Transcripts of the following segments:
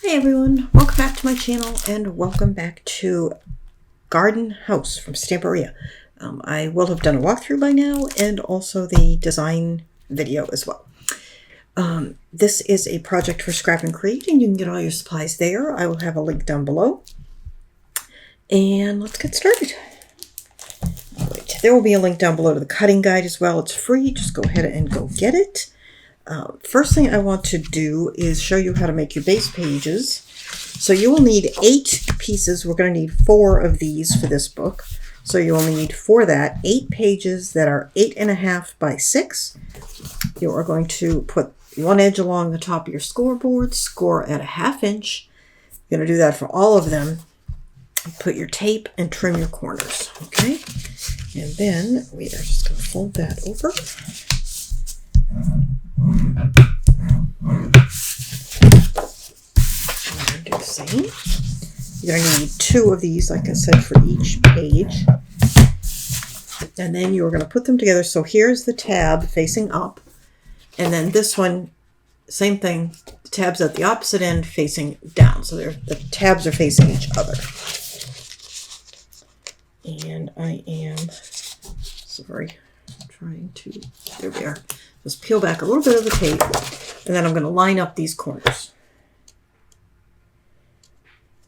Hey everyone, welcome back to my channel and welcome back to Garden House from Stamperia. I will have done a walkthrough by now and also the design video as well. This is a project for Scrap and Create and you can get all your supplies there. I will have a link down below. And let's get started. All right, there will be a link down below to the cutting guide as well. It's free, just go ahead and go get it. First thing I want to do is show you how to make your base pages. So you will need 8 pieces. We're going to need 4 of these for this book. So you will need for that 8 pages that are 8.5 by 6. You are going to put one edge along the top of your scoreboard, score at 1/2 inch. You're going to do that for all of them. Put your tape and trim your corners. Okay, and then we are just going to fold that over. And do the same. You're going to need 2 of these, like I said, for each page. And then you're going to put them together. So here's the tab facing up. And then this one, same thing. The tab's at the opposite end facing down. So the tabs are facing each other. And I am, sorry, trying to, there we are. Just peel back a little bit of the tape, and then I'm going to line up these corners.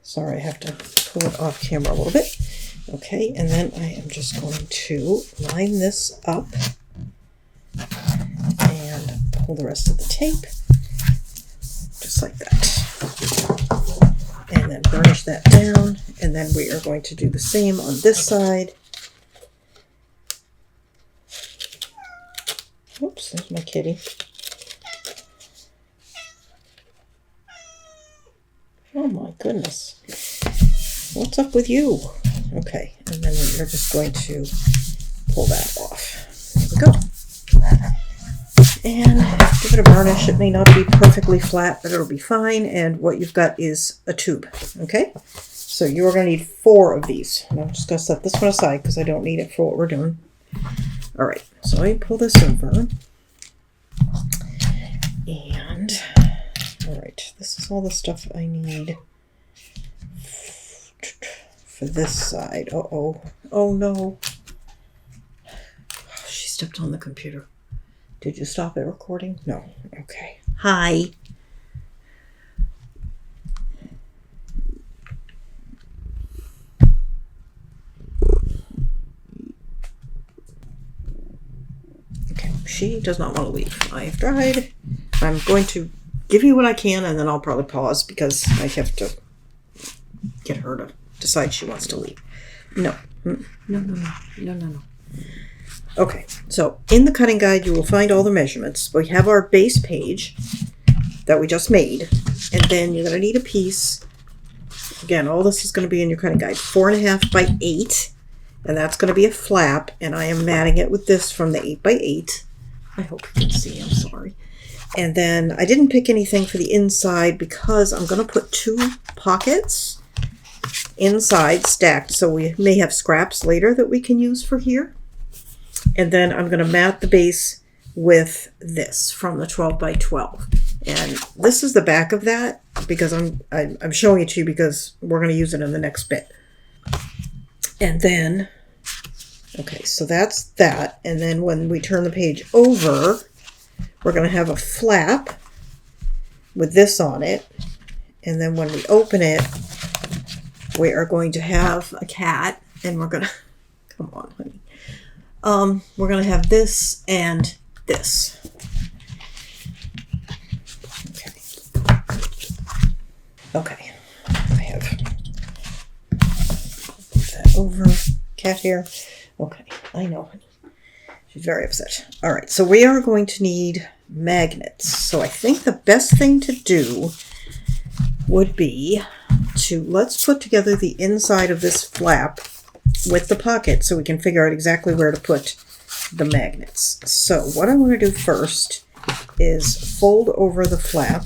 Sorry, I have to pull it off camera a little bit. Okay, and then I am just going to line this up and pull the rest of the tape, just like that. And then burnish that down, and then we are going to do the same on this side. Oops, there's my kitty. Oh my goodness. What's up with you? Okay, and then we're just going to pull that off. There we go. And give it a burnish. It may not be perfectly flat, but it'll be fine. And what you've got is a tube. Okay? So you are going to need 4 of these. And I'm just going to set this one aside because I don't need it for what we're doing. All right, so let me pull this over. And, all right, this is all the stuff I need for this side. Uh-oh. Oh, no. She stepped on the computer. Did you stop it recording? No. Okay. Hi. She does not want to leave. I have tried. I'm going to give you what I can, and then I'll probably pause because I have to get her to decide she wants to leave. No. No. Okay, so in the cutting guide, you will find all the measurements. We have our base page that we just made, and then you're going to need a piece. Again, all this is going to be in your cutting guide. 4.5 by 8, and that's going to be a flap, and I am matting it with this from the 8 by 8. I hope you can see, I'm sorry. And then I didn't pick anything for the inside because I'm going to put 2 pockets inside stacked. So we may have scraps later that we can use for here. And then I'm going to mat the base with this from the 12 by 12. And this is the back of that because I'm showing it to you because we're going to use it in the next bit. And then... okay, so that's that. And then when we turn the page over, we're going to have a flap with this on it. And then when we open it, we are going to have a cat. And we're going to, come on, honey. We're going to have this and this. Okay. I have that over. Cat here. Okay, I know. She's very upset. All right, so we are going to need magnets. So I think the best thing to do would be to, let's put together the inside of this flap with the pocket so we can figure out exactly where to put the magnets. So what I want to do first is fold over the flap,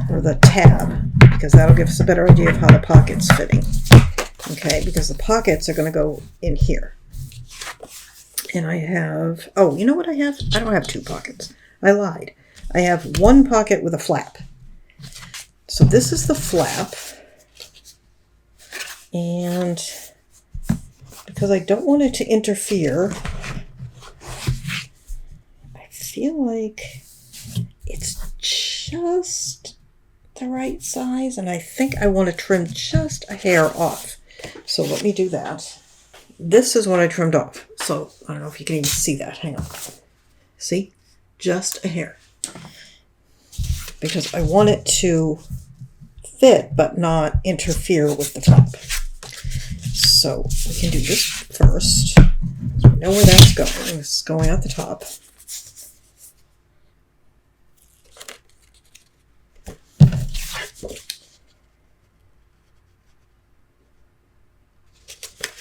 or the tab, because that'll give us a better idea of how the pocket's fitting. Okay, because the pockets are going to go in here. And I have, oh, you know what I have? I don't have 2 pockets. I lied. I have 1 pocket with a flap. So this is the flap. And because I don't want it to interfere, I feel like it's just the right size, and I think I want to trim just a hair off. So let me do that. This is what I trimmed off. So I don't know if you can even see that. Hang on. See? Just a hair. Because I want it to fit but not interfere with the flap. So we can do this first. So we know where that's going. It's going at the top.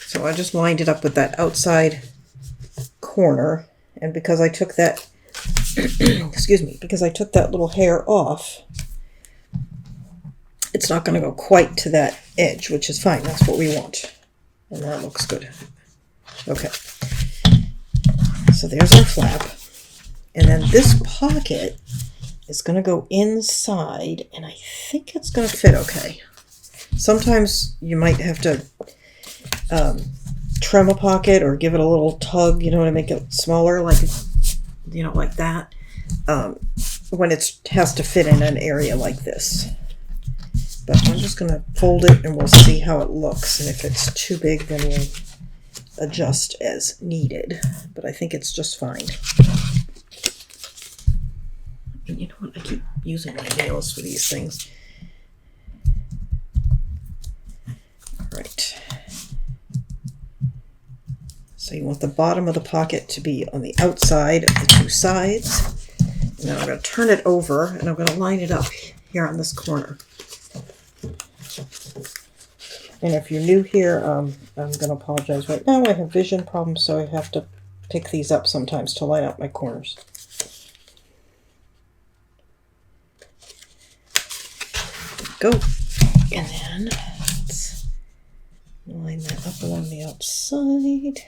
So I just lined it up with that outside corner, and because I took that excuse me, because I took that little hair off, it's not going to go quite to that edge, which is fine. That's what we want. And that looks good. Okay. So there's our flap. And then this pocket is going to go inside, and I think it's going to fit okay. Sometimes you might have to trim a pocket or give it a little tug, to make it smaller, like that, when it has to fit in an area like this. But I'm just going to fold it and we'll see how it looks. And if it's too big, then we'll adjust as needed. But I think it's just fine. And you know what? I keep using my nails for these things. All right. So you want the bottom of the pocket to be on the outside of the two sides. And then I'm going to turn it over and I'm going to line it up here on this corner. And if you're new here, I'm going to apologize right now. I have vision problems, so I have to pick these up sometimes to line up my corners. Go. And then let's line that up along the outside.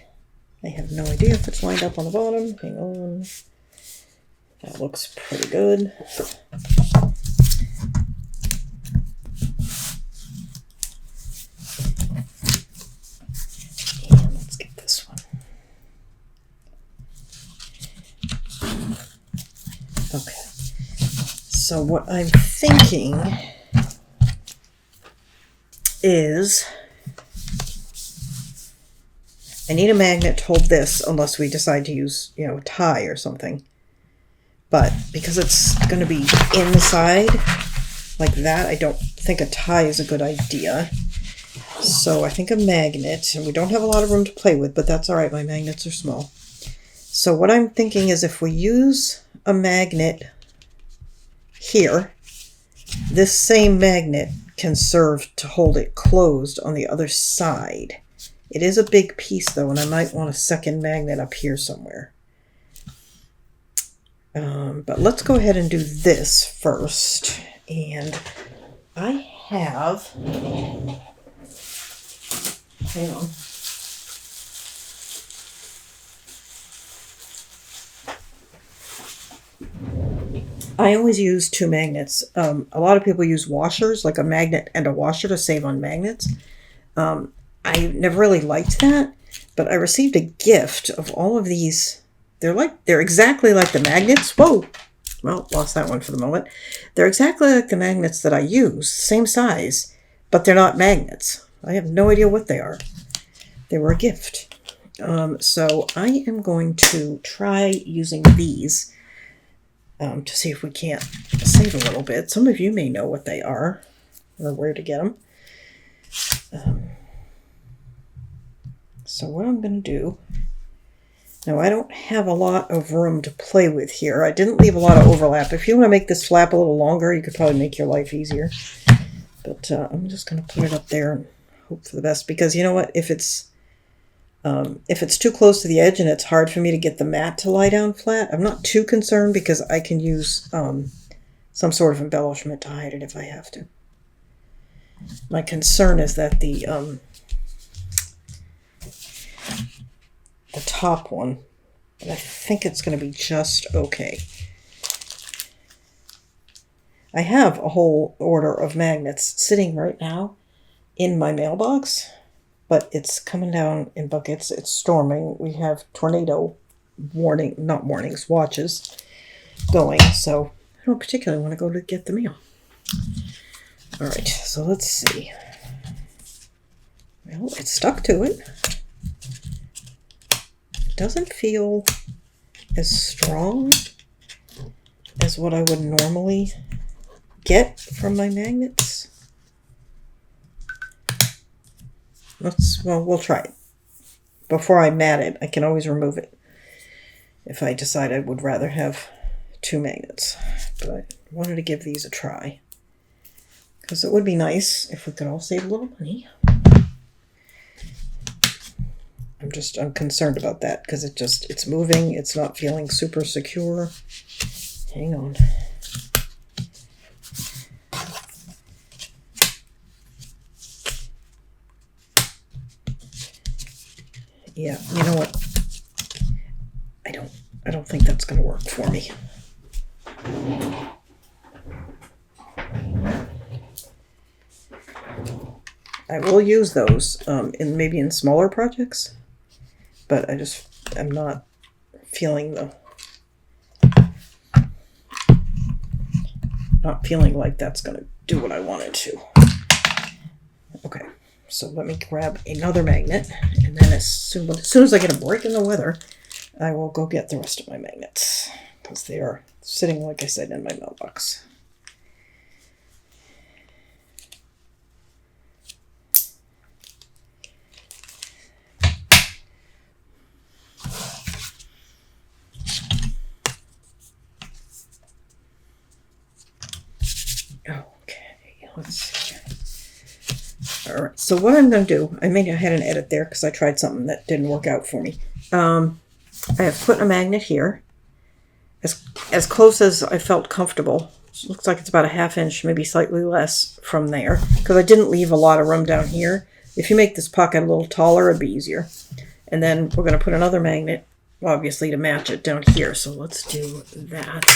I have no idea if it's lined up on the bottom. Hang on. That looks pretty good. And let's get this one. Okay. So what I'm thinking is I need a magnet to hold this unless we decide to use, a tie or something. But because it's going to be inside like that, I don't think a tie is a good idea. So I think a magnet, and we don't have a lot of room to play with, but that's all right. My magnets are small. So what I'm thinking is if we use a magnet here, this same magnet can serve to hold it closed on the other side. It is a big piece though, and I might want a second magnet up here somewhere. But let's go ahead and do this first. And I have, hang on. I always use two magnets. A lot of people use washers, like a magnet and a washer to save on magnets. I never really liked that, but I received a gift of all of these. They're exactly like the magnets. Whoa! Well, lost that one for the moment. They're exactly like the magnets that I use, same size, but they're not magnets. I have no idea what they are. They were a gift. So I am going to try using these to see if we can't save a little bit. Some of you may know what they are or where to get them. So what I'm going to do, now I don't have a lot of room to play with here. I didn't leave a lot of overlap. If you want to make this flap a little longer, you could probably make your life easier. But I'm just going to put it up there and hope for the best. Because you know what? If it's too close to the edge and it's hard for me to get the mat to lie down flat, I'm not too concerned because I can use some sort of embellishment to hide it if I have to. My concern is that the top one, but I think it's going to be just okay. I have a whole order of magnets sitting right now in my mailbox, but it's coming down in buckets. It's storming. We have tornado watches going, so I don't particularly want to go to get the mail. All right, so let's see. Well, it's stuck to it. It doesn't feel as strong as what I would normally get from my magnets. We'll try it. Before I mat it, I can always remove it if I decide I would rather have 2 magnets. But I wanted to give these a try, because it would be nice if we could all save a little money. I'm concerned about that because it's moving. It's not feeling super secure. Hang on. Yeah, you know what? I don't think that's going to work for me. I will use those maybe in smaller projects, but I'm not feeling like that's going to do what I want it to. Okay, so let me grab another magnet, and then as soon as I get a break in the weather, I will go get the rest of my magnets, because they are sitting, like I said, in my mailbox. Okay, let's see. All right, so what I'm going to do, I had an edit there because I tried something that didn't work out for me. I have put a magnet here, as close as I felt comfortable. It looks like it's about a 1/2 inch, maybe slightly less from there, because I didn't leave a lot of room down here. If you make this pocket a little taller, it'd be easier. And then we're going to put another magnet, obviously, to match it down here. So let's do that.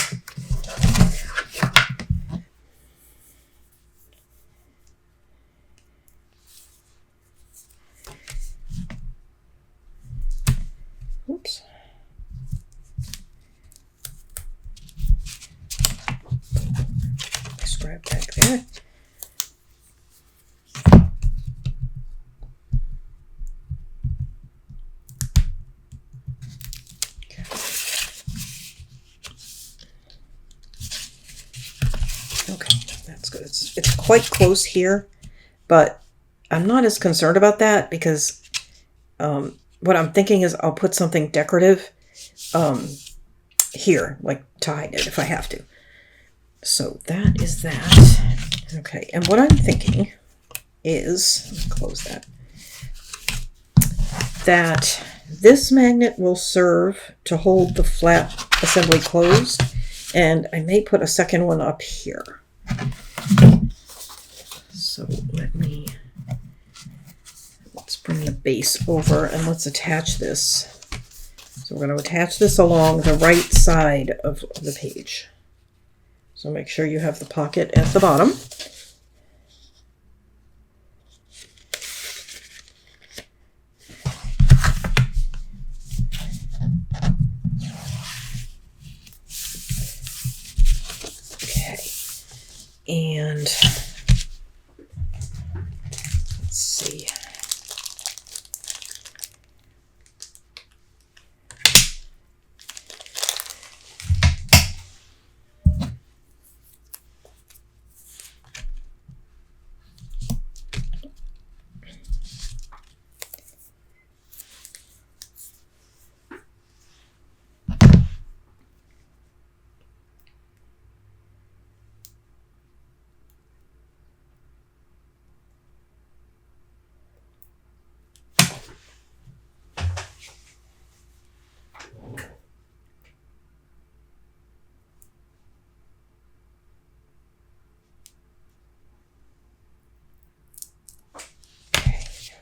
Oops. Scrap back there. Okay, that's good. It's quite close here, but I'm not as concerned about that because what I'm thinking is I'll put something decorative here, like to hide it if I have to. So that is that. Okay, and what I'm thinking is, let me close that this magnet will serve to hold the flat assembly closed, and I may put a second one up here. So let's bring the base over and let's attach this. So we're going to attach this along the right side of the page. So make sure you have the pocket at the bottom. Okay. And let's see.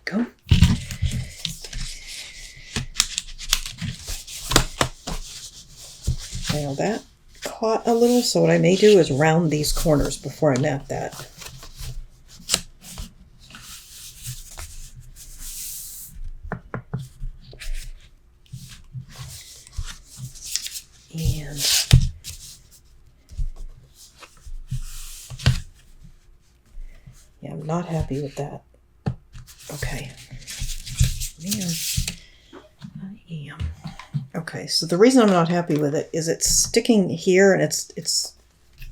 Go. Nail that. caught a little, so what I may do is round these corners before I mat that. And yeah, I'm not happy with that. Okay. Man, I am. Okay, so the reason I'm not happy with it is it's sticking here, and it's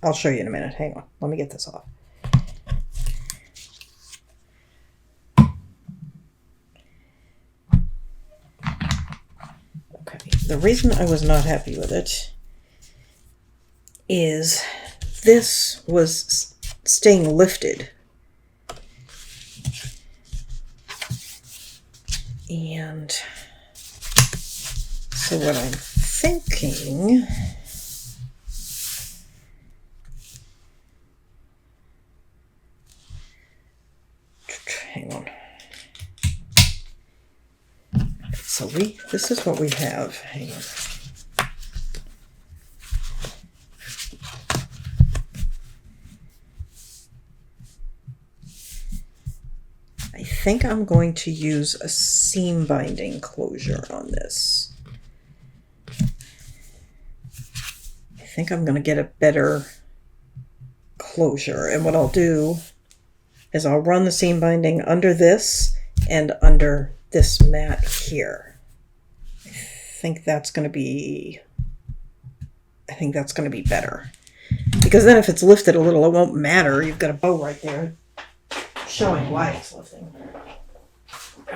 I'll show you in a minute. Hang on. Let me get this off. Okay. The reason I was not happy with it is this was staying lifted. And so what I'm thinking, hang on. So this is what we have. Hang on. I think I'm going to use a seam binding closure on this. I think I'm going to get a better closure. And what I'll do is I'll run the seam binding under this and under this mat here. I think that's going to be better. Because then if it's lifted a little, it won't matter. You've got a bow right there showing why it's lifting.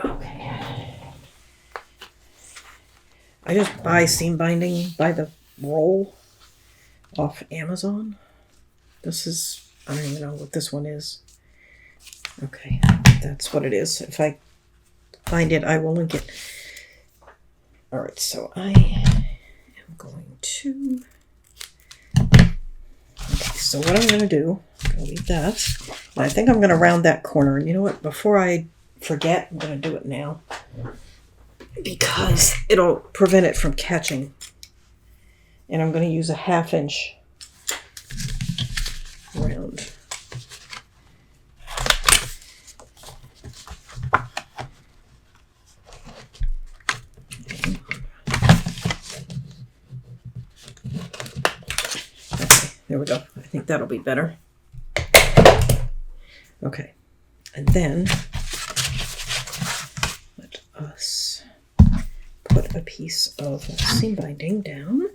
Okay. I just buy seam binding by the roll off Amazon. This is, I don't even know what this one is. Okay, that's what it is. If I find it, I will link it. Alright, so I am going to... Okay, so what I'm going to do, I'm going to leave that. And I think I'm going to round that corner. And you know what? Before I forget, I'm going to do it now. Because it'll prevent it from catching. And I'm going to use a 1/2 inch round. There we go. I think that'll be better. Okay. And then let us put a piece of seam binding down.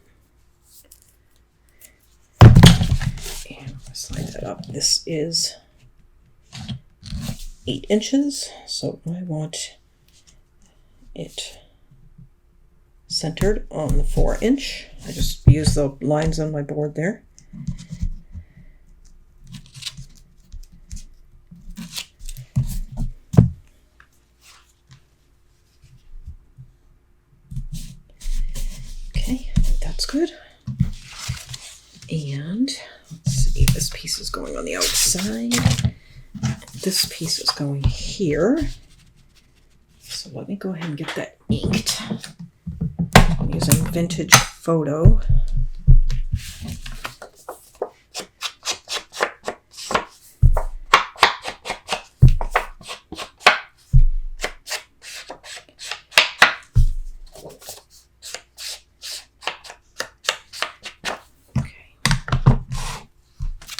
And slide that up. This is 8 inches, so I want it centered on the 4 inch. I just use the lines on my board there. Okay, that's good. And let's see, this piece is going on the outside. This piece is going here. So let me go ahead and get that inked. I'm using Vintage Photo.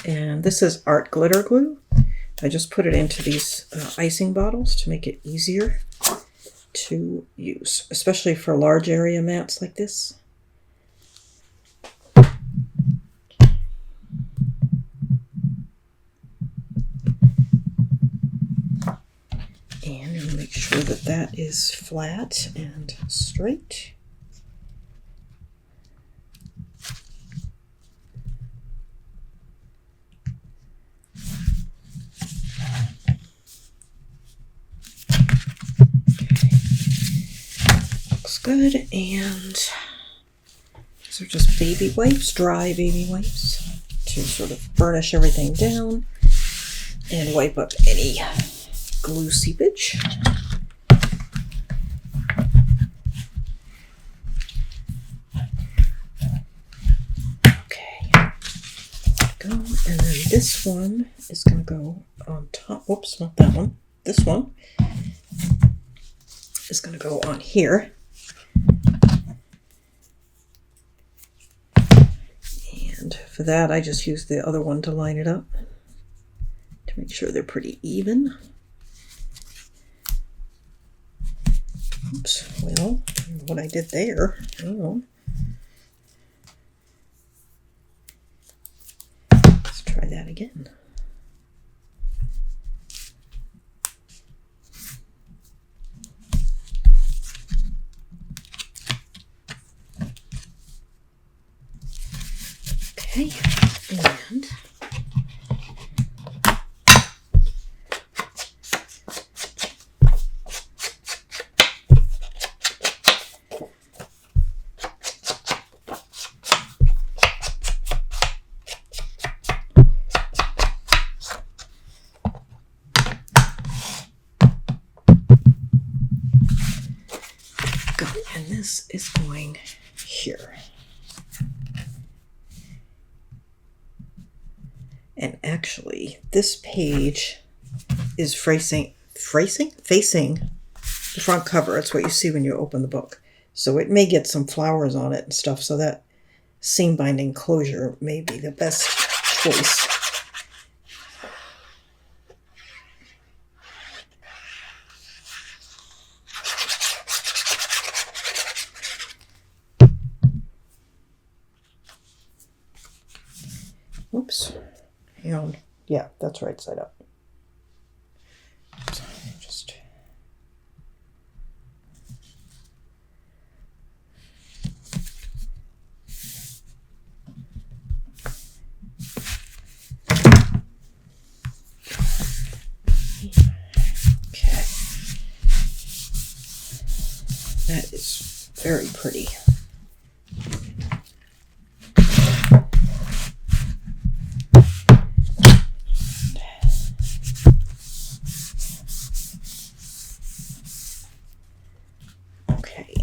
And this is art glitter glue. I just put it into these icing bottles to make it easier to use, especially for large area mats like this. And you make sure that that is flat and straight. Good, and these are just baby wipes, dry baby wipes, to sort of burnish everything down and wipe up any glue seepage. Okay. this one is going to go on top. Whoops, not that one. This one is going to go on here. And for that, I just use the other one to line it up to make sure they're pretty even. Oops, well, what I did there, I don't know. Let's try that again. Okay, and this is going here. And actually, this page is facing the front cover. It's what you see when you open the book. So it may get some flowers on it and stuff, so that seam binding closure may be the best choice. Whoops. And yeah, that's right side up. So just okay. That is very pretty.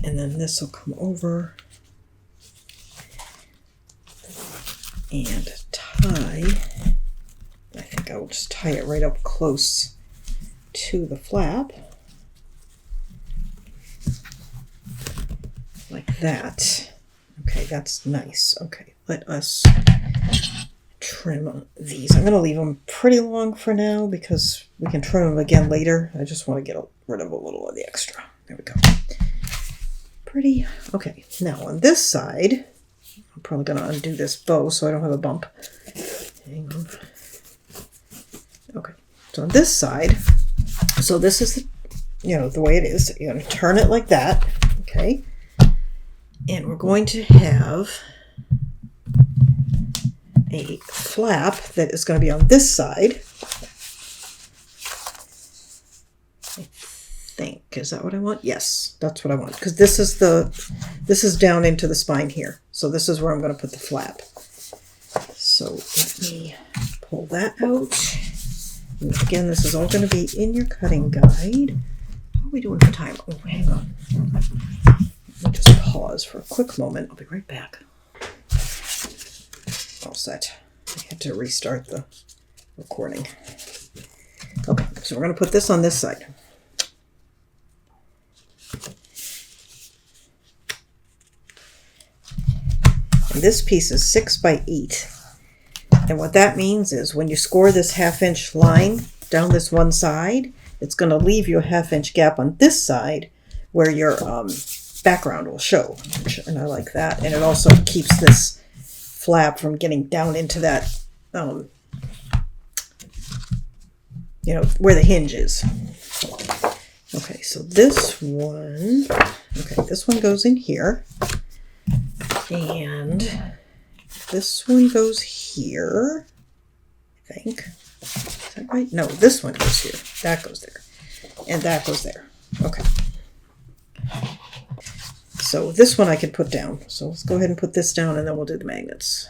And then this will come over and tie. I think I will just tie it right up close to the flap. Like that. Okay, that's nice. Okay, let us trim these. I'm going to leave them pretty long for now because we can trim them again later. I just want to get rid of a little of the extra. There we go. Pretty. Okay, now on this side, I'm probably going to undo this bow so I don't have a bump. Hang on. Okay, so on this side, so this is, the way it is. You're going to turn it like that, okay? And we're going to have a flap that is going to be on this side. Is that what I want? Yes, that's what I want. Because this is down into the spine here. So this is where I'm going to put the flap. So let me pull that out. And again, this is all going to be in your cutting guide. How are we doing for time? Oh, hang on. Let me just pause for a quick moment. I'll be right back. All set. I had to restart the recording. Okay, so we're going to put this on this side. And this piece is 6 by 8. And what that means is when you score this 1/2 inch line down this one side, it's going to leave you a 1/2 inch gap on this side where your background will show. And I like that. And it also keeps this flap from getting down into that, where the hinge is. Okay, so this one goes in here. And this one goes here, I think. Is that right? No, this one goes here. That goes there. And that goes there. Okay. So this one I can put down. So let's go ahead and put this down and then we'll do the magnets.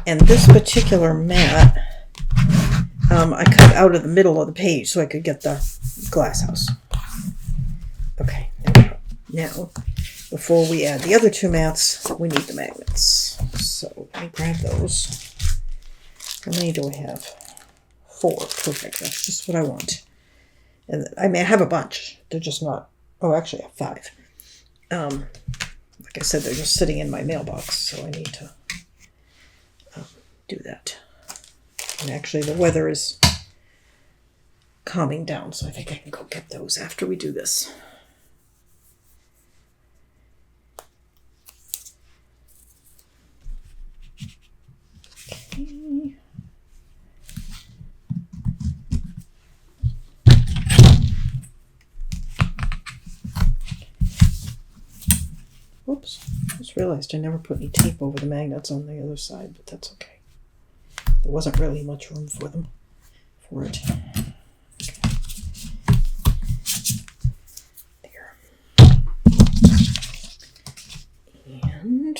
And this particular mat, I cut out of the middle of the page so I could get the glass house. Okay, there we go. Now, before we add the other two mats, we need the magnets. So let me grab those. How many do I have? 4. Perfect. That's just what I want. And I mean, I have a bunch. They're just not. Oh, actually, I have 5. Like I said, they're just sitting in my mailbox, so I need to do that. And actually, the weather is calming down, so I think I can go get those after we do this. Okay. Whoops, just realized I never put any tape over the magnets on the other side, but that's okay. There wasn't really much room for them, for it. Okay. There. And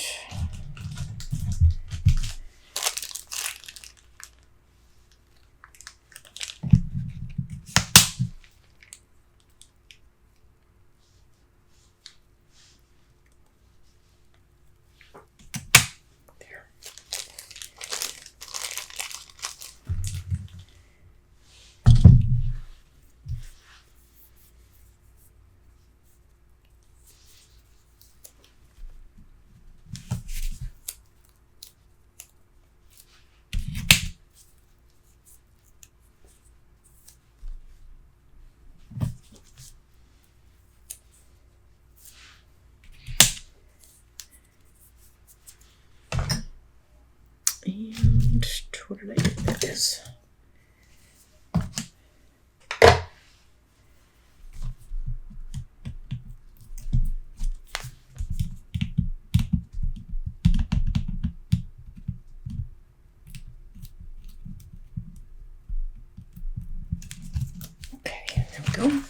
what did I do with this? Okay, there we go.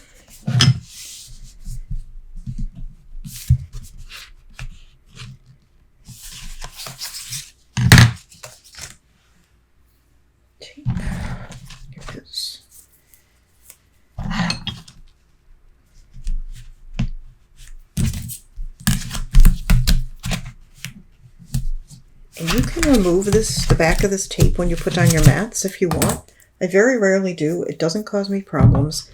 And you can remove the back of this tape when you put on your mats if you want. I very rarely do. It doesn't cause me problems.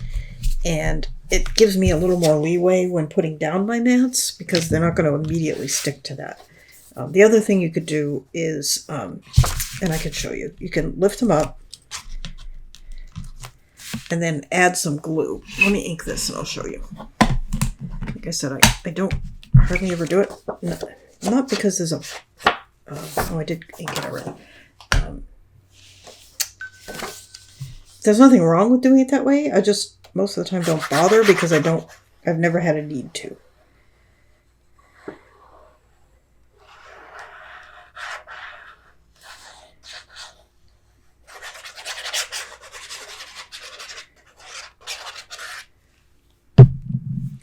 And it gives me a little more leeway when putting down my mats because they're not going to immediately stick to that. The other thing you could do is, and I can show you, you can lift them up and then add some glue. Let me ink this and I'll show you. Like I said, I don't hardly ever do it. Not because there's a... oh, I did ink it already. There's nothing wrong with doing it that way. I just, most of the time, don't bother because I've never had a need to.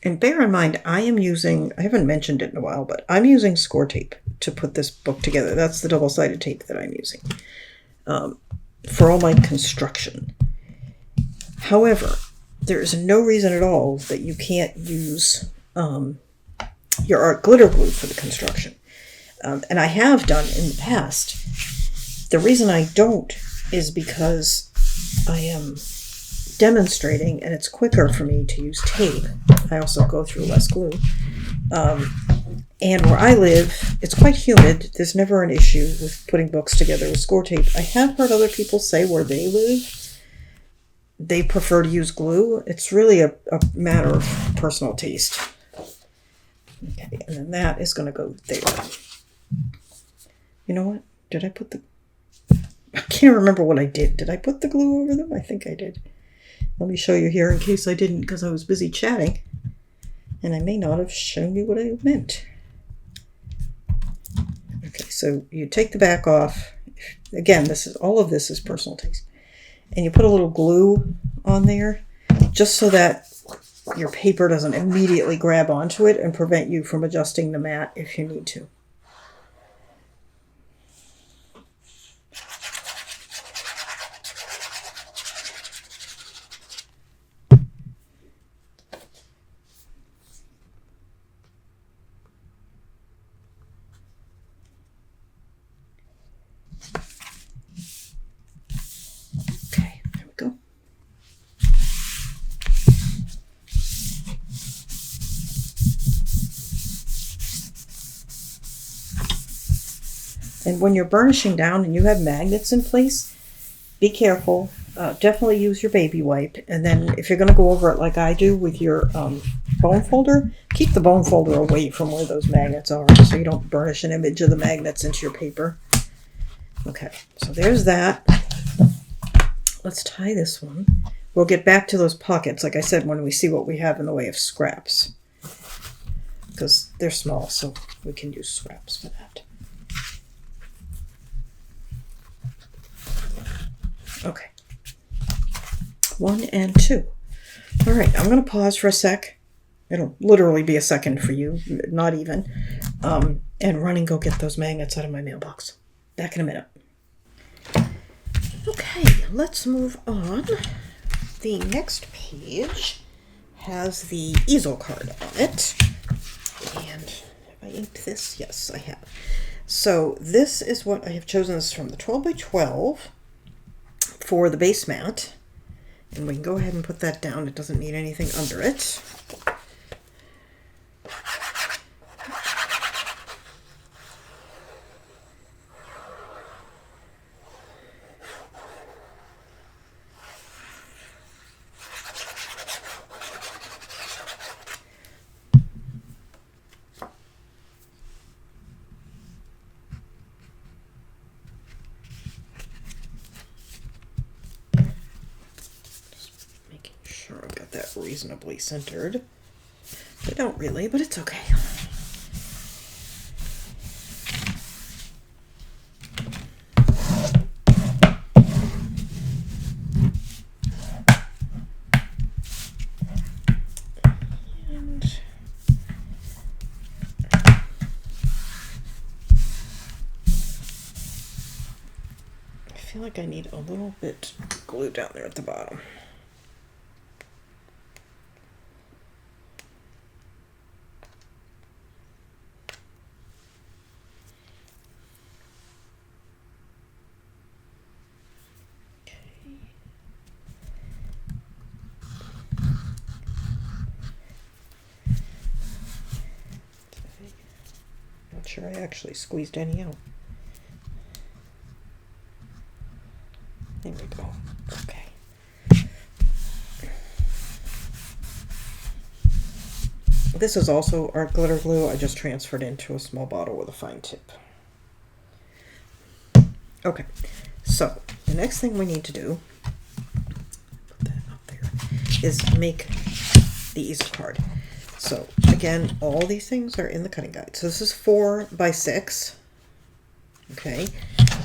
And bear in mind, I haven't mentioned it in a while, but I'm using score tape to put this book together. That's the double-sided tape that I'm using for all my construction. However, there is no reason at all that you can't use your art glitter glue for the construction. And I have done in the past. The reason I don't is because I am demonstrating and it's quicker for me to use tape. I also go through less glue. And where I live, it's quite humid. There's never an issue with putting books together with score tape. I have heard other people say where they live, they prefer to use glue. It's really a matter of personal taste. Okay, and then that is going to go there. You know what? Did I put the... I can't remember what I did. Did I put the glue over them? I think I did. Let me show you here in case I didn't because I was busy chatting. And I may not have shown you what I meant. Okay, so you take the back off. Again, all of this is personal taste. And you put a little glue on there just so that your paper doesn't immediately grab onto it and prevent you from adjusting the mat if you need to. And when you're burnishing down and you have magnets in place, be careful. Definitely use your baby wipe. And then if you're going to go over it like I do with your bone folder, keep the bone folder away from where those magnets are so you don't burnish an image of the magnets into your paper. Okay, so there's that. Let's tie this one. We'll get back to those pockets, like I said, when we see what we have in the way of scraps. Because they're small, so we can use scraps for that. Okay. 1 and 2. All right, I'm going to pause for a sec. It'll literally be a second for you, not even. And run and go get those magnets out of my mailbox. Back in a minute. Okay, let's move on. The next page has the easel card on it. And have I inked this? Yes, I have. So this is what I have chosen. This is from the 12 by 12 for the base mat. And we can go ahead and put that down. It doesn't need anything under it. I've got that reasonably centered. I don't really, but it's okay. And I feel like I need a little bit glue down there at the bottom. Not sure I actually squeezed any out. There we go. Okay. This is also art glitter glue. I just transferred into a small bottle with a fine tip. Okay, so the next thing we need to do, put that up there, is make the easel card. So again, all these things are in the cutting guide. So this is 4 by 6, okay,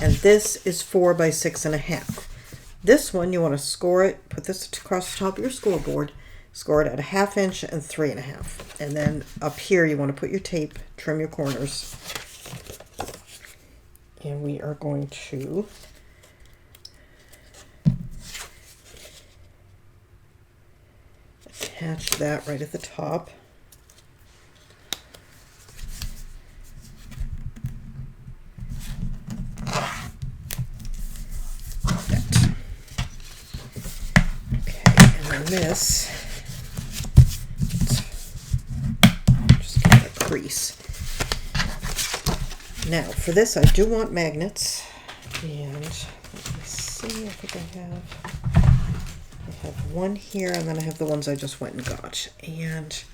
and this is 4 by 6.5. This one you want to score it, put this across the top of your scoreboard, score it at 1/2 inch and 3.5, and then up here you want to put your tape, trim your corners, and we are going to attach that right at the top. This, just give it a crease. Now for this I do want magnets, and let me see, I think I have one here, and then I have the ones I just went and got, and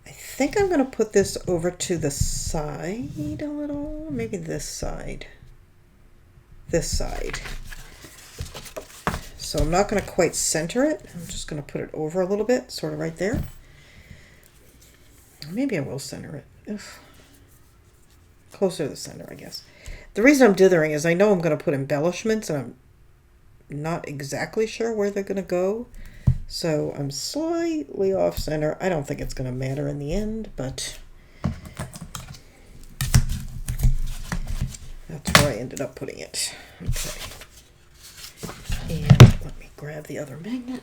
I think I'm going to put this over to the side a little, maybe this side. So I'm not going to quite center it. I'm just going to put it over a little bit, sort of right there. Maybe I will center it. Ugh. Closer to the center, I guess. The reason I'm dithering is I know I'm going to put embellishments, and I'm not exactly sure where they're going to go. So I'm slightly off center. I don't think it's going to matter in the end, but that's where I ended up putting it. Okay. And let me grab the other magnet.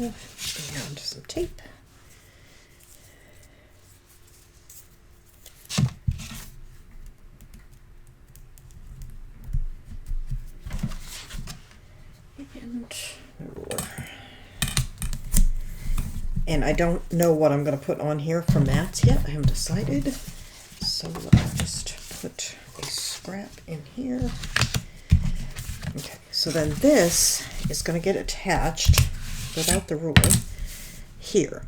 and some tape. And I don't know what I'm going to put on here for mats yet. I haven't decided. So I'll just put a scrap in here. Okay, so then this is going to get attached without the ruler here.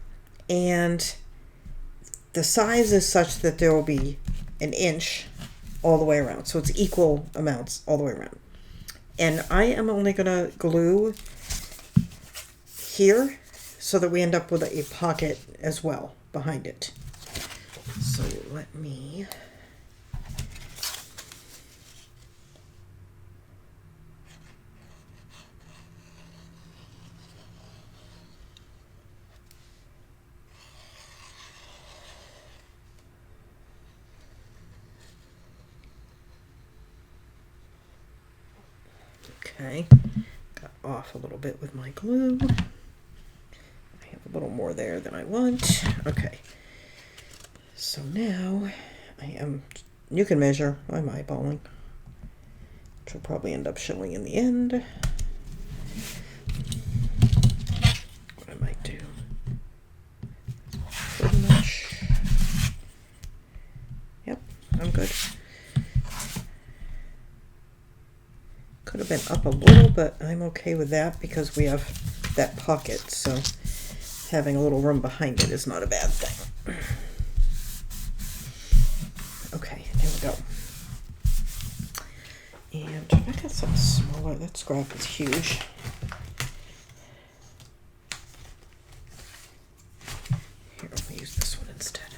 And the size is such that there will be an inch all the way around. So it's equal amounts all the way around. And I am only going to glue here so that we end up with a pocket as well behind it. So let me okay, got off a little bit with my glue. I have a little more there than I want. Okay, so now you can measure, I'm eyeballing, which will probably end up showing in the end. What I might do, pretty much, yep, I'm good. Could have been up a little, but I'm okay with that because we have that pocket, so having a little room behind it is not a bad thing. Okay, here we go. And I got something smaller. That scrap is huge. Here, I'll use this one instead.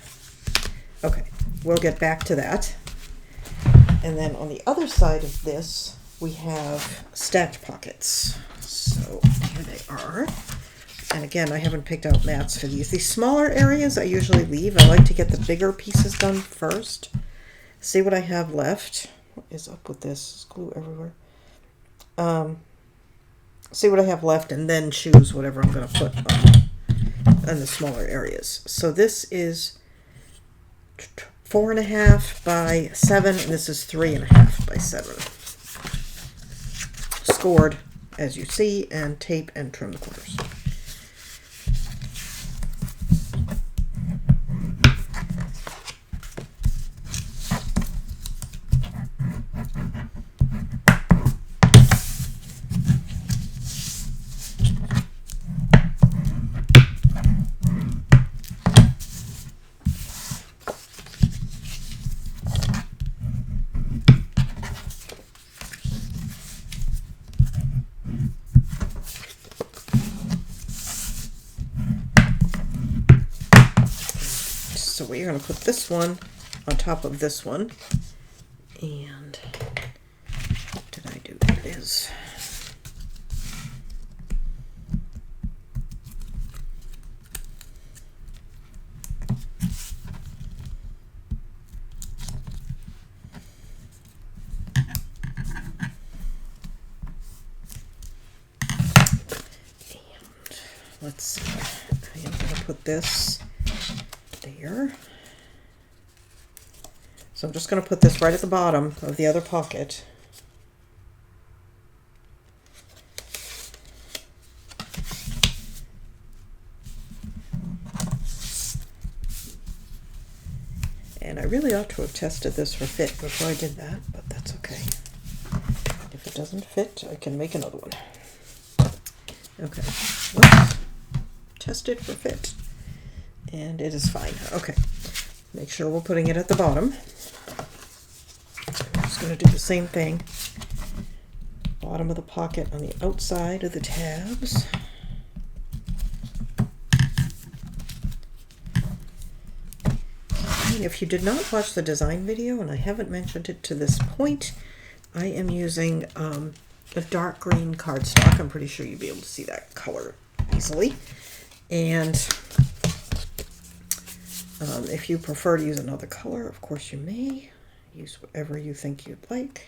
Okay, we'll get back to that. And then on the other side of this, we have stacked pockets. So here they are. And again, I haven't picked out mats for these. These smaller areas I usually leave. I like to get the bigger pieces done first. See what I have left. What is up with this? There's glue everywhere. See what I have left and then choose whatever I'm going to put on the smaller areas. So this is 4.5 by 7, and this is 3.5 by 7. Scored, as you see, and tape and trim the corners. So we're going to put this one on top of this one. And what did I do? There it is. Let's see. I am going to put this there. So I'm just going to put this right at the bottom of the other pocket. And I really ought to have tested this for fit before I did that, but that's okay. If it doesn't fit, I can make another one. Okay, let's test it for fit. And it is fine. Okay, make sure we're putting it at the bottom. I'm just going to do the same thing. Bottom of the pocket on the outside of the tabs. And if you did not watch the design video, and I haven't mentioned it to this point, I am using a dark green cardstock. I'm pretty sure you'll be able to see that color easily. And if you prefer to use another color, of course you may. Use whatever you think you'd like.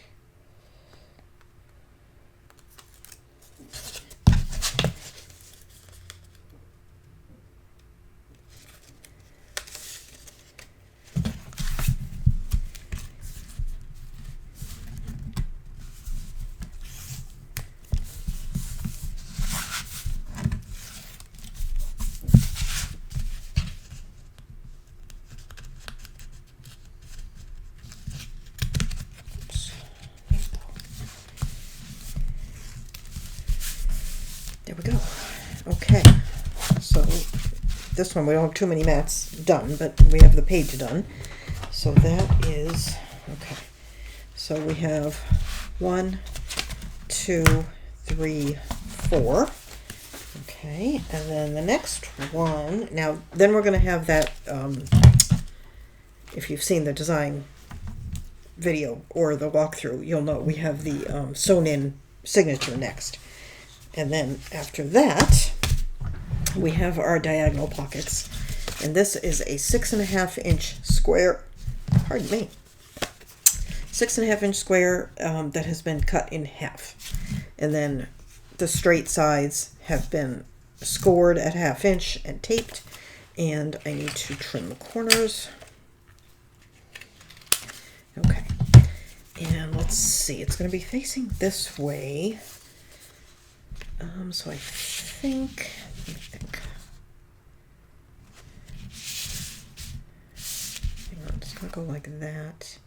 this one we don't have too many mats done, but we have the page done. So that is, okay. So we have 1, 2, 3, 4. Okay, and then the next one, now then we're going to have that, if you've seen the design video or the walkthrough, you'll know we have the sewn in signature next. And then after that, we have our diagonal pockets. And this is a 6.5-inch square, pardon me, 6.5-inch square that has been cut in half. And then the straight sides have been scored at 1/2 inch and taped. And I need to trim the corners. Okay. And let's see, it's going to be facing this way. So I think, hang on, it's going to go like that.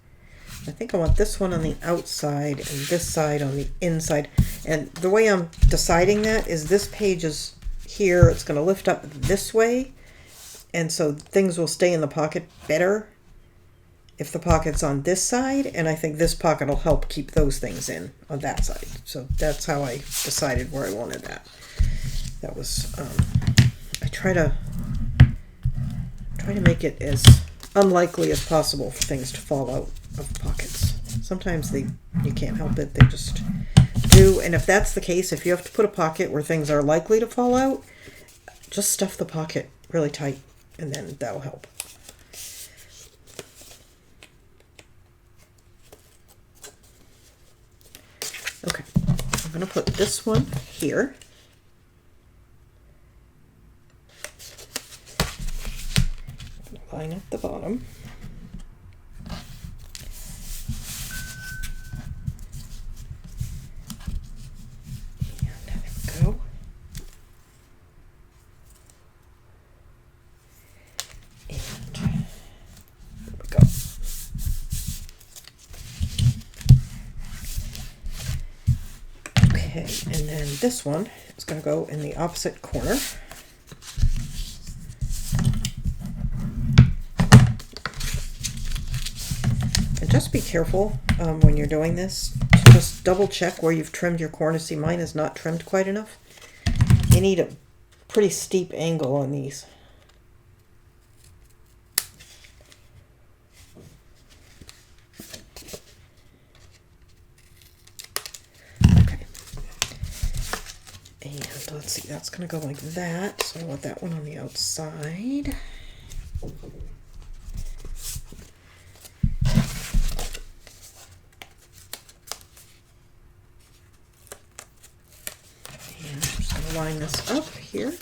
I think I want this one on the outside and this side on the inside. And the way I'm deciding that is this page is here. It's going to lift up this way. And so things will stay in the pocket better if the pocket's on this side. And I think this pocket will help keep those things in on that side. So that's how I decided where I wanted that. That was, I try to make it as unlikely as possible for things to fall out of pockets. Sometimes you can't help it, they just do. And if that's the case, if you have to put a pocket where things are likely to fall out, just stuff the pocket really tight and then that'll help. Okay, I'm going to put this one here. Line up the bottom. And then this one is going to go in the opposite corner. And just be careful when you're doing this to just double check where you've trimmed your corner. See, mine is not trimmed quite enough. You need a pretty steep angle on these. And let's see, that's going to go like that. So I want that one on the outside. And I'm just going to line this up here.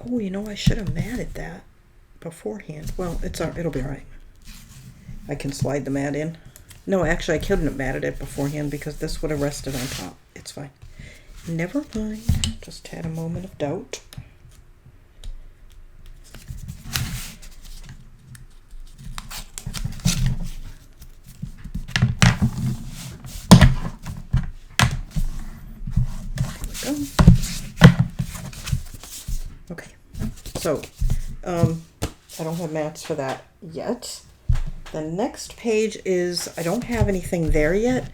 Oh, you know, I should have matted that beforehand. Well, it'll be all right. I can slide the mat in. No, actually, I couldn't have matted it beforehand because this would have rested on top. It's fine. Never mind. Just had a moment of doubt. There we go. Okay. So, I don't have mats for that yet. The next page is, I don't have anything there yet,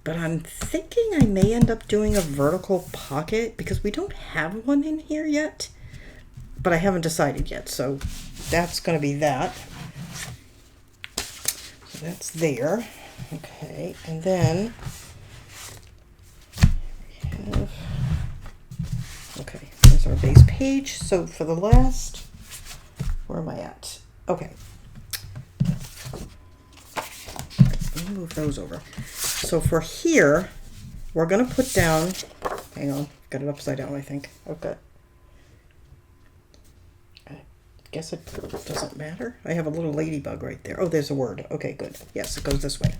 but I'm thinking I may end up doing a vertical pocket because we don't have one in here yet, but I haven't decided yet. So that's going to be that. So that's there. Okay. And then we have, okay, there's our base page. So for the last, where am I at? Okay. Let me move those over. So for here, we're going to put down, hang on, got it upside down, I think. Okay. I guess it doesn't matter. I have a little ladybug right there. Oh, there's a word. Okay, good. Yes, it goes this way.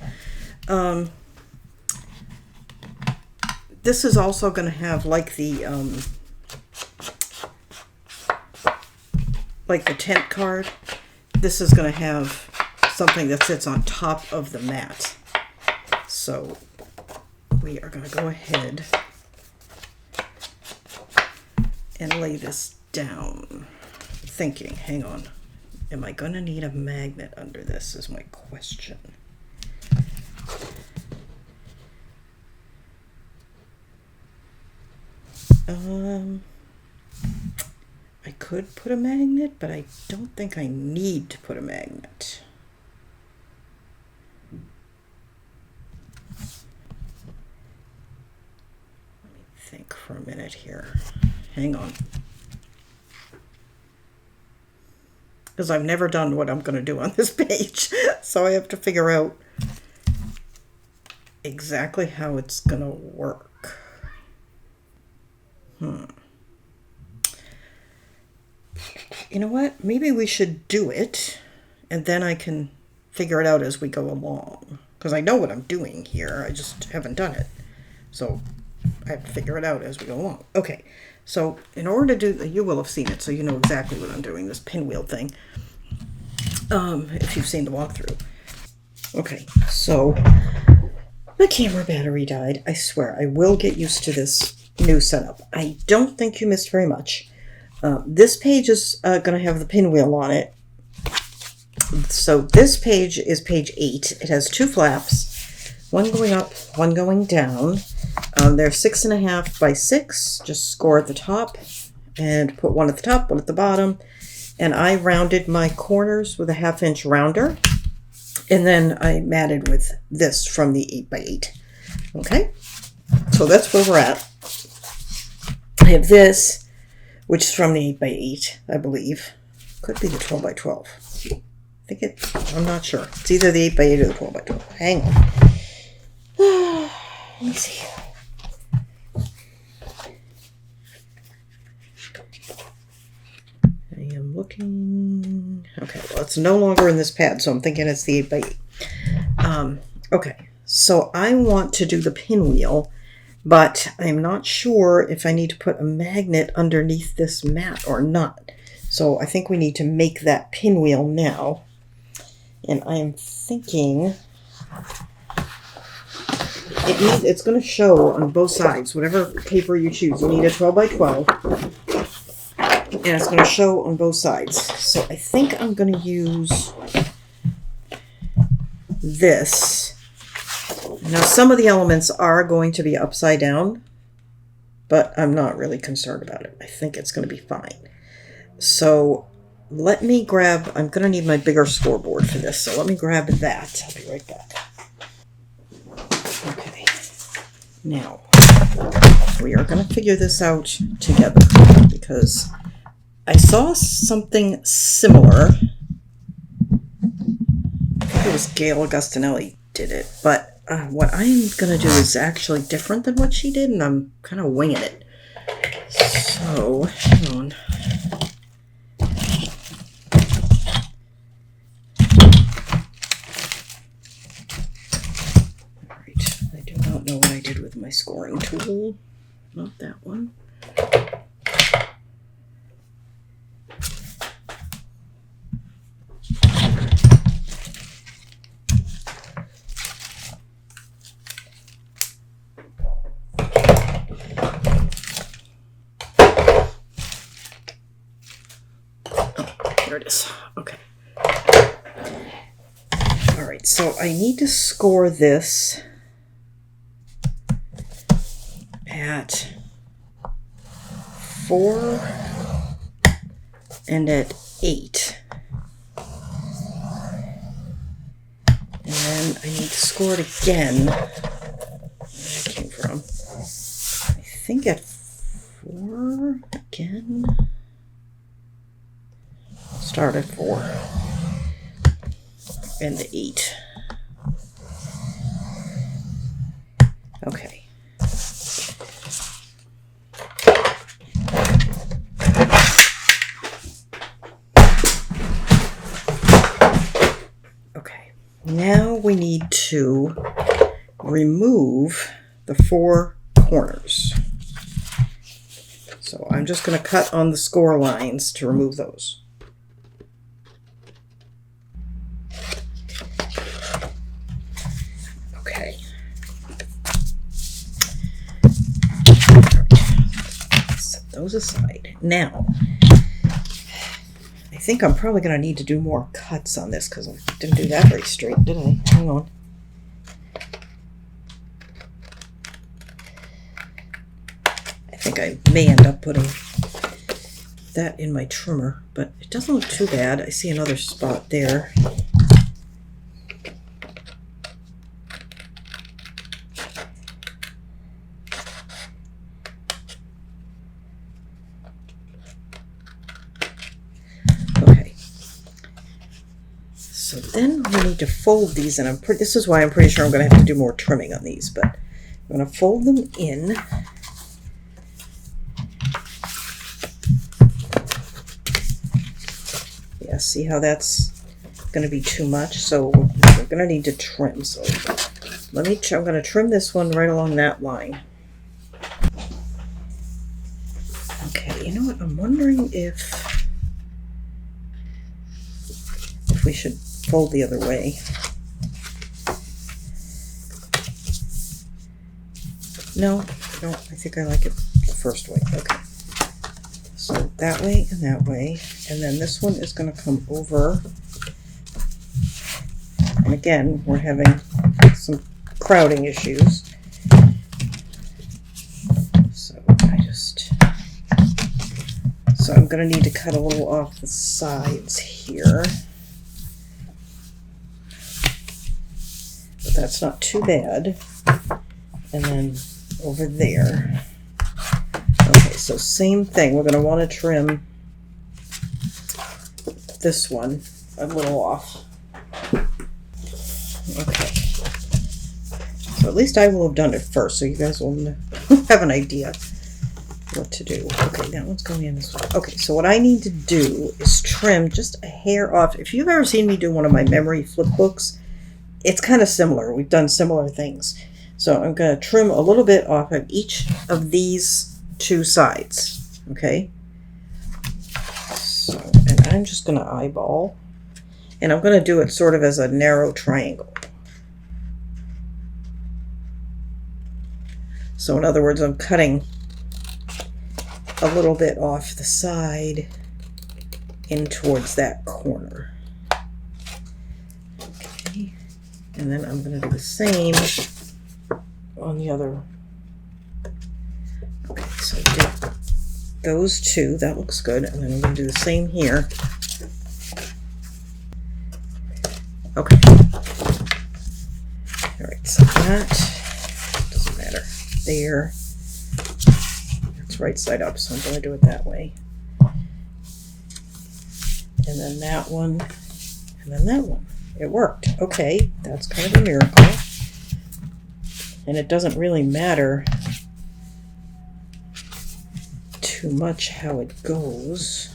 This is also going to have like the tent card. This is going to have something that sits on top of the mat. So we are going to go ahead and lay this down. Thinking, hang on, am I going to need a magnet under this is my question. I could put a magnet, but I don't think I need to put a magnet. Let me think for a minute here. Hang on. Because I've never done what I'm going to do on this page. So I have to figure out exactly how it's going to work. You know what? Maybe we should do it, and then I can figure it out as we go along. Because I know what I'm doing here. I just haven't done it. So I have to figure it out as we go along. Okay. So in order to do, you will have seen it, so you know exactly what I'm doing, this pinwheel thing, if you've seen the walkthrough. Okay, so my camera battery died. I swear, I will get used to this new setup. I don't think you missed very much. This page is going to have the pinwheel on it. So this page is page 8. It has 2 flaps, one going up, one going down. They're 6.5 by 6. Just score at the top and put one at the top, one at the bottom. And I rounded my corners with a 1/2 inch rounder. And then I matted with this from the 8 by 8. Okay, so that's where we're at. I have this, which is from the 8 by 8, I believe. Could be the 12 by 12. I'm not sure. It's either the 8 by 8 or the 12 by 12. Hang on. Let me see. I am looking. Okay, well, it's no longer in this pad, so I'm thinking it's the 8 by 8. Okay, so I want to do the pinwheel, but I'm not sure if I need to put a magnet underneath this mat or not. So I think we need to make that pinwheel now. And I'm thinking it's going to show on both sides, whatever paper you choose. You need a 12 by 12. And it's going to show on both sides. So I think I'm going to use this. Now some of the elements are going to be upside down, but I'm not really concerned about it. I think it's going to be fine. So let me grab, I'm going to need my bigger scoreboard for this, so let me grab that. I'll be right back. Okay, now we are going to figure this out together because I saw something similar. I think it was Gail Augustinelli did it, but what I'm going to do is actually different than what she did, and I'm kind of winging it. So, hang on. Alright, I do not know what I did with my scoring tool. Not that one. There it is. Okay. All right, so I need to score this at 4 and at 8. And then I need to score it again. Where that came from. I think at 4 again. Start at 4 and the 8. Okay. Okay. Now we need to remove the 4 corners. So I'm just going to cut on the score lines to remove those. Okay, those aside. Now, I think I'm probably going to need to do more cuts on this because I didn't do that very straight, did I? Hang on. I think I may end up putting that in my trimmer, but it doesn't look too bad. I see another spot there. Okay. So then we need to fold these, and this is why I'm pretty sure I'm going to have to do more trimming on these, but I'm going to fold them in. See how that's going to be too much, so we're going to need to trim. So I'm going to trim this one right along that line. Okay, you know what? I'm wondering if we should fold the other way. No, I think I like it the first way. Okay. So that way, and then this one is going to come over. And again, we're having some crowding issues. So I'm going to need to cut a little off the sides here. But that's not too bad. And then over there. Okay, so same thing. We're going to want to trim this one a little off. Okay. So at least I will have done it first, so you guys will have an idea what to do. Okay, that one's going in this way. Okay, so what I need to do is trim just a hair off. If you've ever seen me do one of my memory flip books, it's kind of similar. We've done similar things. So I'm going to trim a little bit off of each of these two sides, okay? So, and I'm just going to eyeball, and I'm going to do it sort of as a narrow triangle. So in other words, I'm cutting a little bit off the side in towards that corner. Okay, and then I'm going to do the same on the other. Okay, so I did those two. That looks good. And then I'm going to do the same here. Okay. All right, so that doesn't matter. There. It's right side up, so I'm going to do it that way. And then that one, and then that one. It worked. Okay, that's kind of a miracle. And it doesn't really matter too much how it goes,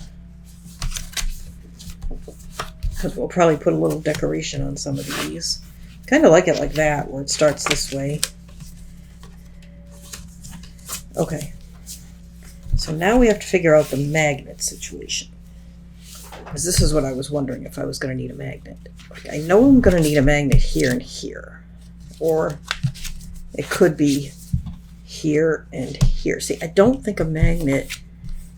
because we'll probably put a little decoration on some of these. Kind of like it like that, where it starts this way. Okay, so now we have to figure out the magnet situation, because this is what I was wondering if I was going to need a magnet. Okay, I know I'm going to need a magnet here and here, or it could be here and here. See, I don't think a magnet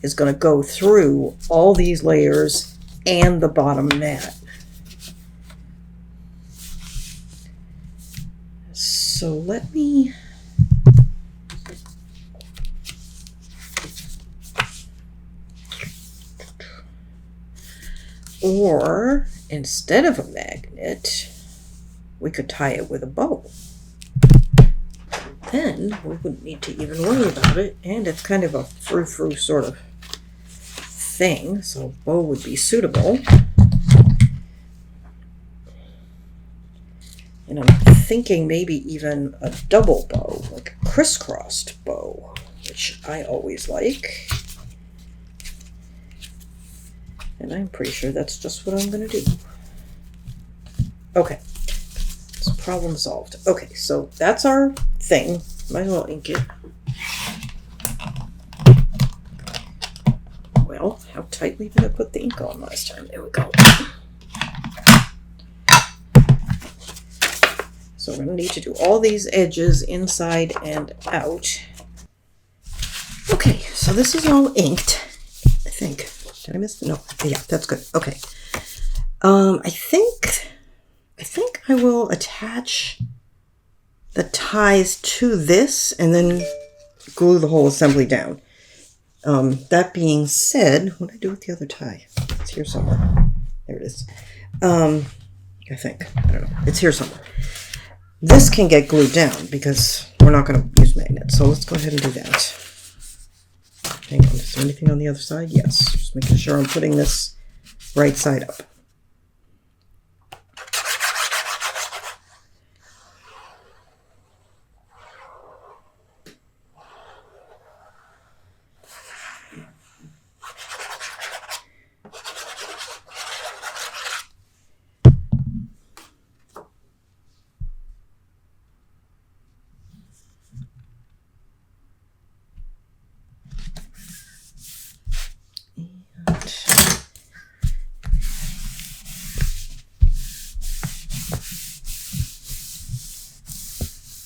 is going to go through all these layers and the bottom mat. So let me or instead of a magnet, we could tie it with a bow. Then we wouldn't need to even worry about it, and it's kind of a frou-frou sort of thing, so bow would be suitable. And I'm thinking maybe even a double bow, like a crisscrossed bow, which I always like. And I'm pretty sure that's just what I'm going to do. Okay. So problem solved. Okay, so that's our thing. Might as well ink it. Well, how tightly did I put the ink on last time? There we go. So we're going to need to do all these edges inside and out. Okay, So this is all inked, I think. Did I miss? No. Yeah, that's good. Okay. I think I will attach the ties to this and then glue the whole assembly down. That being said, what did I do with the other tie? It's here somewhere. There it is. I think. I don't know. It's here somewhere. This can get glued down because we're not going to use magnets. So let's go ahead and do that. Hang on. Is there anything on the other side? Yes. Just making sure I'm putting this right side up.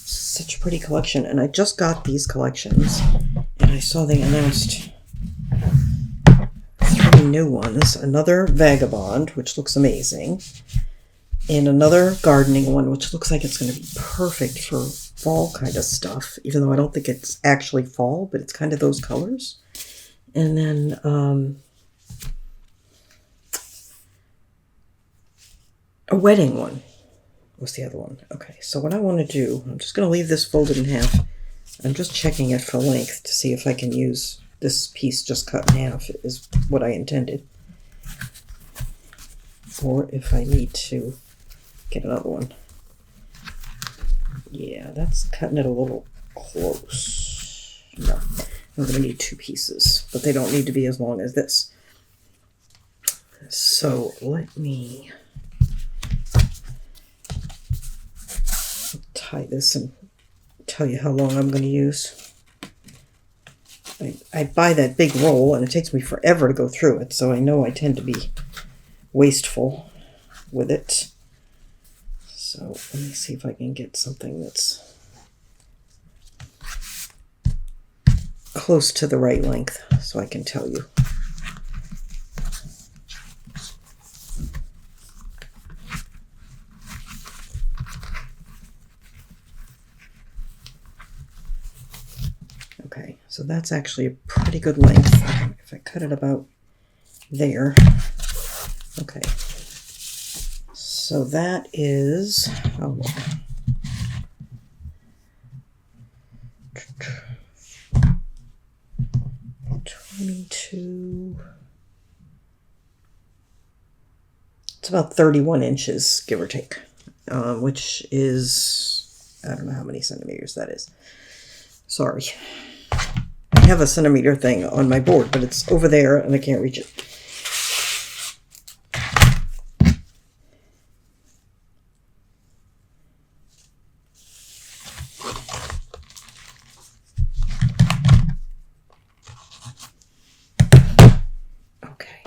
Such a pretty collection, and I just got these collections, and I saw they announced 3 new ones. Another Vagabond, which looks amazing, and another gardening one, which looks like it's going to be perfect for fall kind of stuff, even though I don't think it's actually fall, but it's kind of those colors. And then a wedding one. What's the other one? Okay, so what I want to do, I'm just going to leave this folded in half. I'm just checking it for length to see if I can use this piece just cut in half is what I intended. Or if I need to get another one. Yeah, that's cutting it a little close. No, I'm going to need 2 pieces, but they don't need to be as long as this. So let me tie this and tell you how long I'm going to use. I buy that big roll and it takes me forever to go through it, so I know I tend to be wasteful with it. So let me see if I can get something that's close to the right length so I can tell you. Okay, so that's actually a pretty good length. If I cut it about there. Okay. So that is how long? 22. It's about 31 inches, give or take, which is, I don't know how many centimeters that is. Sorry. I have a centimeter thing on my board, but it's over there and I can't reach it. Okay.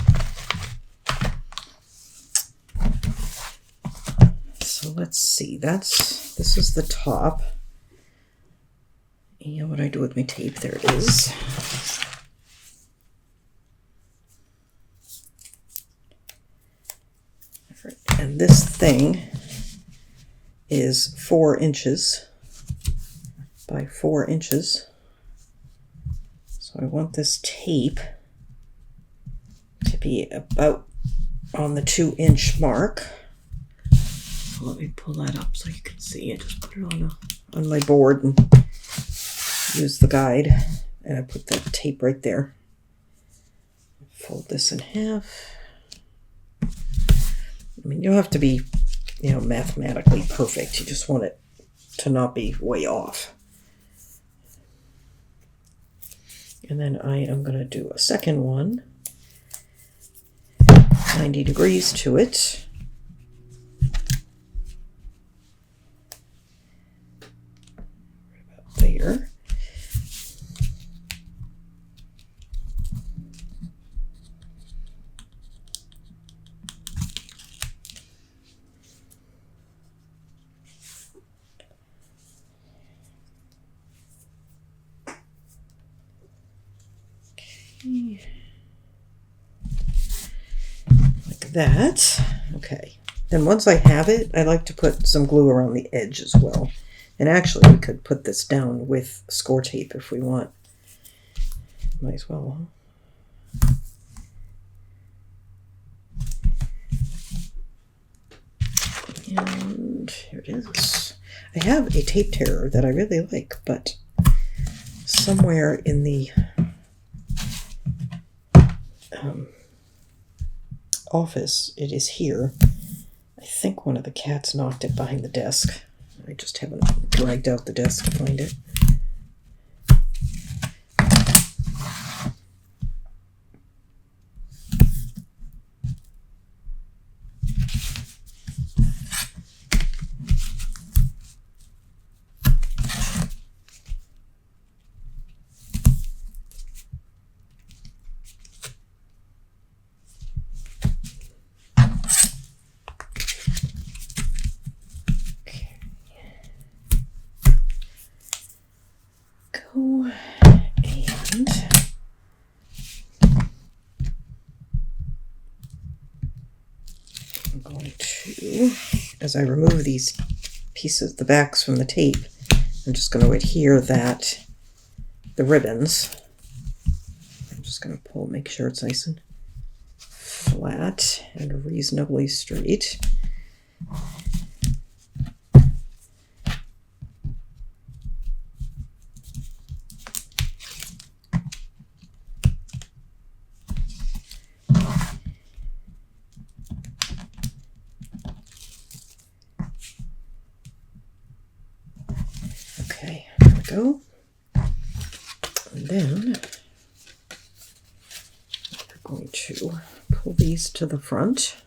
So let's see. This is the top. And what do I do with my tape? There it is. And this thing is 4 inches by 4 inches. So I want this tape to be about on the 2-inch mark. So let me pull that up so you can see it. Just put it on my board and use the guide. And I put that tape right there. Fold this in half. I mean, you don't have to be, mathematically perfect. You just want it to not be way off. And then I am going to do a second one, 90 degrees to it. About there. Like that. Okay. Then once I have it, I like to put some glue around the edge as well. And actually, we could put this down with score tape if we want. Might as well, huh? And here it is. I have a tape tearer that I really like, but somewhere in the office, it is here. I think one of the cats knocked it behind the desk. I just haven't dragged out the desk to find it. And I'm going to, as I remove these pieces, the backs from the tape, I'm just going to adhere the ribbons. I'm just going to pull, make sure it's nice and flat and reasonably straight. Okay, there we go. And then we're going to pull these to the front.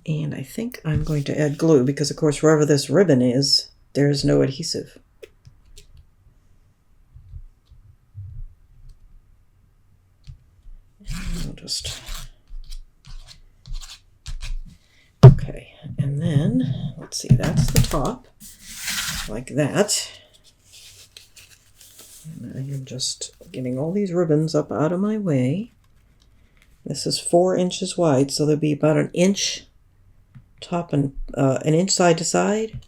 And I think I'm going to add glue because, of course, wherever this ribbon is, there's no adhesive. I'll just... Okay, and then, let's see, that's the top, like that. And I am just getting all these ribbons up out of my way. This is 4 inches wide, so there'll be about an inch top and an inch side to side,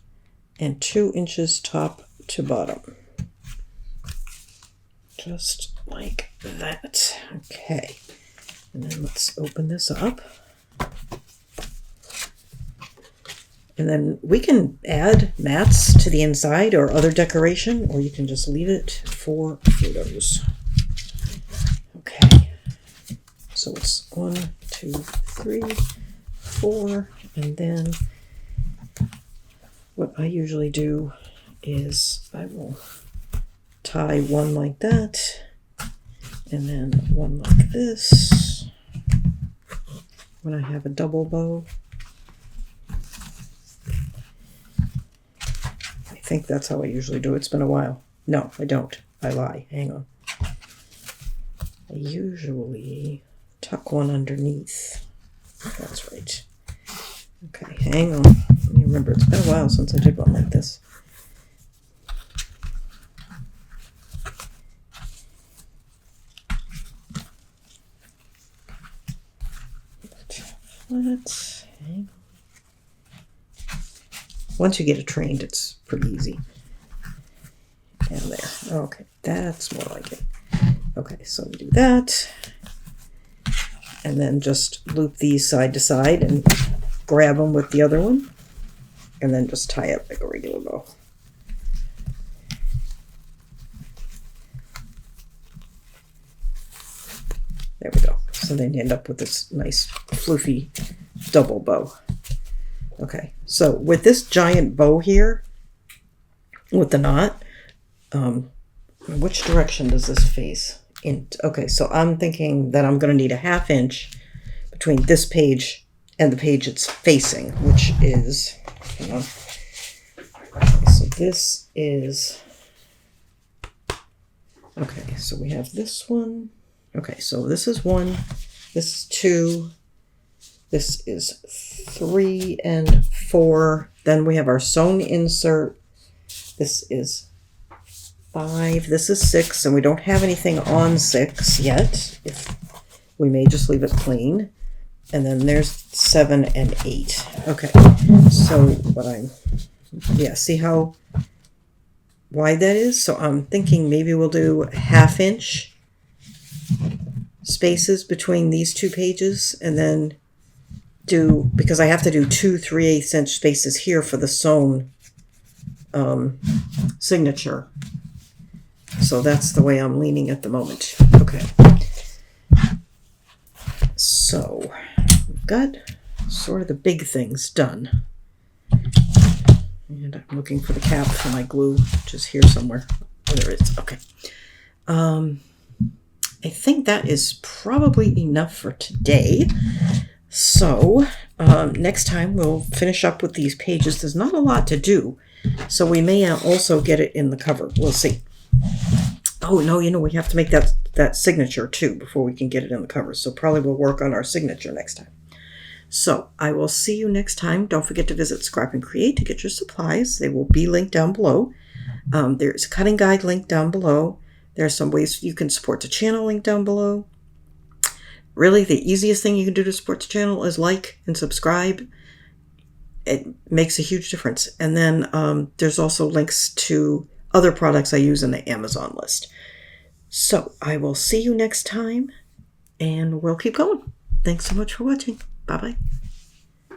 and 2 inches top to bottom. Just like that. Okay, and then let's open this up. And then we can add mats to the inside or other decoration, or you can just leave it for photos. Okay, so it's 1, 2, 3, 4, and then what I usually do is I will tie one like that, and then one like this when I have a double bow. I think that's how I usually do it. It's been a while. No, I don't. I lie. Hang on. I usually tuck one underneath. That's right. Okay, hang on. Let me remember. It's been a while since I did one like this. Flat. Hang on. Once you get it trained, it's pretty easy. And there. Okay, that's more like it. Okay, so we do that. And then just loop these side to side and grab them with the other one. And then just tie up like a regular bow. There we go. So then you end up with this nice floofy double bow. Okay, so with this giant bow here, with the knot, which direction does this face? Okay, so I'm thinking that I'm going to need a 1/2 inch between this page and the page it's facing, which is, hang on. So this is, okay, so we have this one. Okay, so this is 1, this is 2, this is 3 and 4. Then we have our sewn insert. This is 5. This is 6, and we don't have anything on 6 yet. We may just leave it plain. And then there's 7 and 8. Okay, so see how wide that is? So I'm thinking maybe we'll do 1/2 inch spaces between these 2 pages, and then because I have to do 2 3/8 inch spaces here for the sewn signature. So that's the way I'm leaning at the moment. Okay. So we've got sort of the big things done. And I'm looking for the cap for my glue, which is here somewhere. Oh, there it is. Okay. I think that is probably enough for today. So next time we'll finish up with these pages. There's not a lot to do, so we may also get it in the cover. We'll see. Oh, no, we have to make that signature too before we can get it in the cover. So probably we'll work on our signature next time. So I will see you next time. Don't forget to visit Scrap and Create to get your supplies. They will be linked down below. There's a cutting guide link down below. There are some ways you can support the channel link down below. Really, the easiest thing you can do to support the channel is like and subscribe. It makes a huge difference. And then there's also links to other products I use in the Amazon list. So I will see you next time, and we'll keep going. Thanks so much for watching. Bye-bye.